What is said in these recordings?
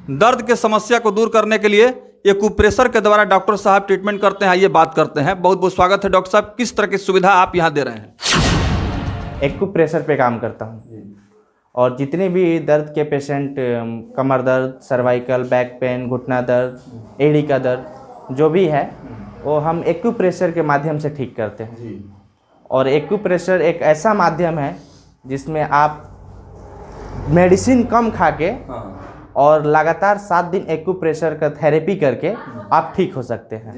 दर्द के समस्या को दूर करने के लिए एक्यूप्रेशर के द्वारा डॉक्टर साहब ट्रीटमेंट करते हैं। आइए बात करते हैं। बहुत बहुत स्वागत है डॉक्टर साहब। किस तरह की सुविधा आप यहाँ दे रहे हैं? एक्यूप्रेशर पे काम करता हूँ और जितने भी दर्द के पेशेंट, कमर दर्द, सर्वाइकल, बैक पेन, घुटना दर्द, एड़ी का दर्द जो भी है वो हम एक्यूप्रेशर के माध्यम से ठीक करते हैं। और एक्यूप्रेशर एक ऐसा माध्यम है जिसमें आप मेडिसिन कम खा के और लगातार 7 दिन एक्यूप्रेशर का थेरेपी करके आप ठीक हो सकते हैं।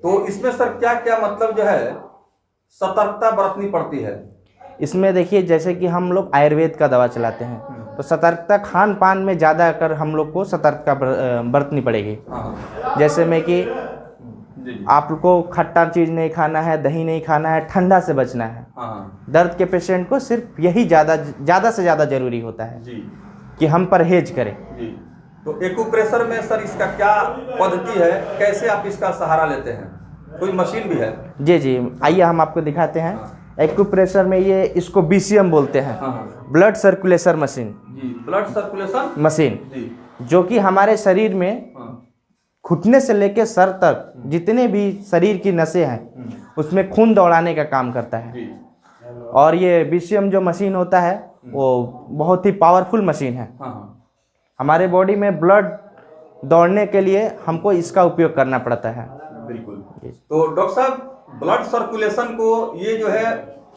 तो इसमें सर क्या क्या मतलब जो है सतर्कता बरतनी पड़ती है? इसमें देखिए, जैसे कि हम लोग आयुर्वेद का दवा चलाते हैं तो सतर्कता खान पान में ज़्यादा कर हम लोग को सतर्कता बरतनी पड़ेगी। जैसे में कि आपको खट्टा चीज़ नहीं खाना है, दही नहीं खाना है, ठंडा से बचना है। दर्द के पेशेंट को सिर्फ यही ज़्यादा से ज़्यादा ज़रूरी होता है कि हम परहेज करें। तो एक्यूप्रेशर में सर इसका क्या पद्धति है, कैसे आप इसका सहारा लेते हैं? कोई मशीन भी है? जी, आइए हम आपको दिखाते हैं। एक्यूप्रेशर में ये इसको BCM बोलते हैं, blood circulation machine. Blood circulation machine जो कि हमारे शरीर में घुटने से लेकर सर तक जितने भी शरीर की नसें हैं उसमें खून दौड़ाने का काम करता है। और ये BCM जो मशीन होता है वो बहुत ही पावरफुल मशीन है। हमारे बॉडी में ब्लड दौड़ने के लिए हमको इसका उपयोग करना पड़ता है। बिल्कुल। तो डॉक्टर साहब, ब्लड सर्कुलेशन को ये जो है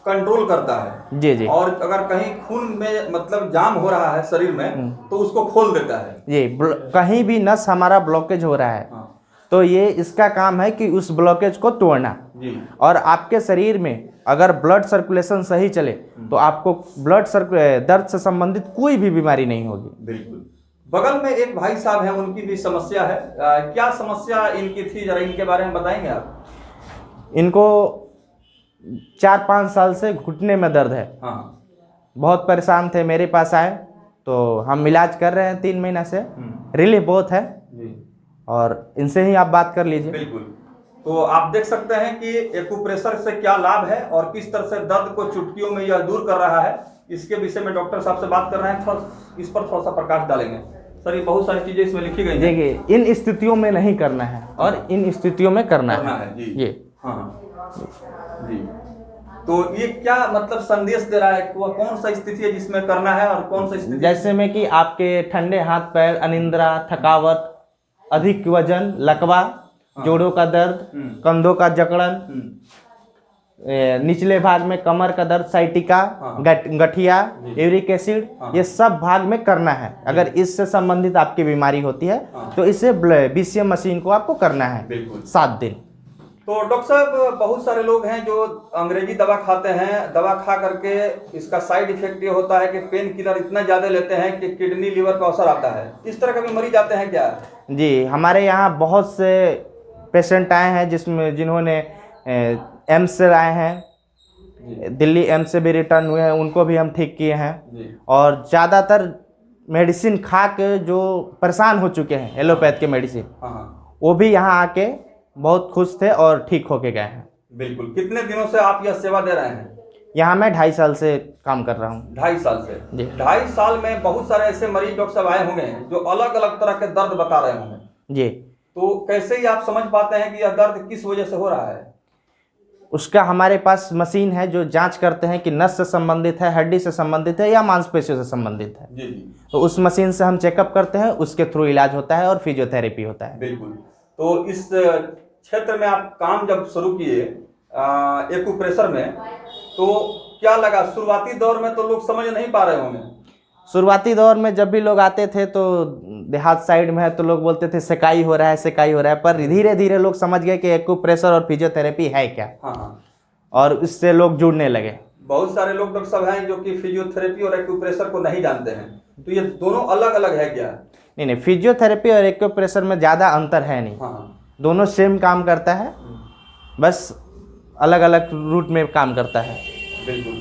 कंट्रोल करता है। जी। और अगर कहीं खून में मतलब जाम हो रहा है शरीर में तो उसको खोल देता है। ये कहीं भी नस हमारा ब्लॉकेज हो रहा है तो ये इसका काम है कि उस ब्लॉकेज को तोड़ना। और आपके शरीर में अगर ब्लड सर्कुलेशन सही चले तो आपको दर्द से संबंधित कोई भी बीमारी नहीं होगी। बिल्कुल। बगल में एक भाई साहब हैं, उनकी भी समस्या है। क्या समस्या इनकी थी, जरा इनके बारे में बताएंगे आप? इनको 4-5 साल से घुटने में दर्द है। बहुत परेशान थे, मेरे पास आए तो हम इलाज कर रहे हैं 3 महीना से। रिलीफ बहुत है और इनसे ही आप बात कर लीजिए। बिल्कुल। तो आप देख सकते हैं कि एक्यूप्रेशर से क्या लाभ है और किस तरह से दर्द को चुटकियों में यह दूर कर रहा है। इसके विषय में डॉक्टर साहब से बात कर रहे हैं। इस पर थोड़ा सा प्रकाश डालेंगे सर। ये बहुत सारी चीजें इसमें लिखी गई हैं। देखिए, इन स्थितियों में नहीं करना है और इन स्थितियों में करना है। जी। जी। तो ये क्या मतलब संदेश दे रहा है? वह कौन सा स्थिति है जिसमें करना है और कौन सा स्थिति? जैसे में कि आपके ठंडे हाथ पैर, अनिद्रा, थकावट, अधिक वजन, लकवा, जोड़ों का दर्द, कंधों का जकड़न, निचले भाग में कमर का दर्द, साइटिका, गठिया, यूरिक एसिड, ये सब भाग में करना है। अगर इससे संबंधित आपकी बीमारी होती है तो इसे BCM मशीन को आपको करना है 7 दिन। तो डॉक्टर साहब, बहुत सारे लोग हैं जो अंग्रेजी दवा खाते हैं। दवा खा करके इसका साइड इफेक्ट ये होता है कि पेन किलर इतना ज़्यादा लेते हैं कि किडनी लिवर का असर आता है। इस तरह के भी मरीज आते हैं क्या? जी, हमारे यहाँ बहुत से पेशेंट आए हैं जिन्होंने एम्स से आए हैं, दिल्ली एम्स से भी रिटर्न हुए हैं, उनको भी हम ठीक किए हैं। और ज़्यादातर मेडिसिन खा के जो परेशान हो चुके हैं एलोपैथ के मेडिसिन, वो भी यहाँ आके बहुत खुश थे और ठीक होके गए हैं। बिल्कुल। कितने दिनों से आप यह सेवा दे रहे हैं? यहाँ मैं 2.5 साल से काम कर रहा हूँ। 2.5 साल से? 2.5 साल में बहुत सारे ऐसे मरीज डॉक्टर साहब आए होंगे जो अलग अलग तरह के दर्द बता रहे होंगे। जी। तो कैसे ही आप समझ पाते हैं कि यह दर्द किस वजह से हो रहा है? उसका हमारे पास मशीन है जो जांच करते हैं कि नस से संबंधित है, हड्डी से संबंधित है या मांसपेशियों से संबंधित है। जी। तो उस मशीन से हम चेकअप करते हैं, उसके थ्रू इलाज होता है और फिजियोथेरेपी होता है। बिल्कुल। तो इस क्षेत्र में आप काम जब शुरू किए एक्यूप्रेशर में, तो क्या लगा? शुरुआती दौर में तो लोग समझ नहीं पा रहे होंगे। शुरुआती दौर में जब भी लोग आते थे तो देहात साइड में है तो लोग बोलते थे सेकाई हो रहा है, सेकाई हो रहा है। पर धीरे धीरे लोग समझ गए कि एक्यूप्रेशर और फिजियोथेरेपी है क्या। और इससे लोग जुड़ने लगे। बहुत सारे लोग डॉक्टर साहब हैं जो कि फिजियोथेरेपी और एक्यूप्रेशर को नहीं जानते हैं। तो ये दोनों अलग अलग है क्या? नहीं, फिजियोथेरेपी और एक्यूप्रेशर में ज़्यादा अंतर है नहीं। दोनों सेम काम करता है, बस अलग अलग रूट में काम करता है। बिल्कुल।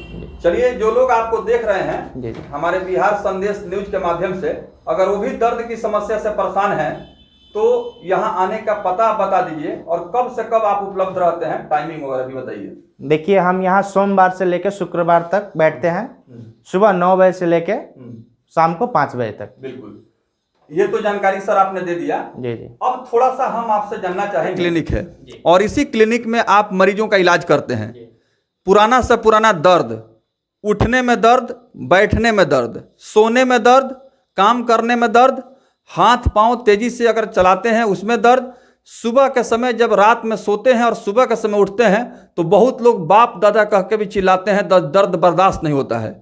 चलिए, जो लोग आपको देख रहे हैं हमारे बिहार संदेश न्यूज के माध्यम से, अगर वो भी दर्द की समस्या से परेशान हैं तो यहाँ आने का पता बता दीजिए और कब से कब आप उपलब्ध रहते हैं, टाइमिंग वगैरह भी बताइए। देखिए, हम यहाँ सोमवार से लेकर शुक्रवार तक बैठते हैं, सुबह 9 बजे से लेकर शाम को 5 बजे तक। बिल्कुल। ये तो जानकारी सर आपने दे दिया। जी जी। अब थोड़ा सा हम आपसे जानना चाहेंगे, क्लिनिक है और इसी क्लिनिक में आप मरीजों का इलाज करते हैं। पुराना से पुराना दर्द, उठने में दर्द, बैठने में दर्द, सोने में दर्द, काम करने में दर्द, हाथ पांव तेजी से अगर चलाते हैं उसमें दर्द, सुबह के समय जब रात में सोते हैं और सुबह के समय उठते हैं तो बहुत लोग बाप दादा कह के भी चिल्लाते हैं, दर्द बर्दाश्त नहीं होता है,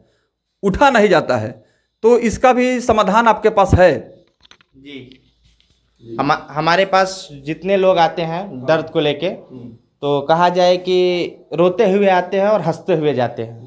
उठा नहीं जाता है। तो इसका भी समाधान आपके पास है? जी, हमारे पास जितने लोग आते हैं दर्द को लेके, तो कहा जाए कि रोते हुए आते हैं और हंसते हुए जाते हैं।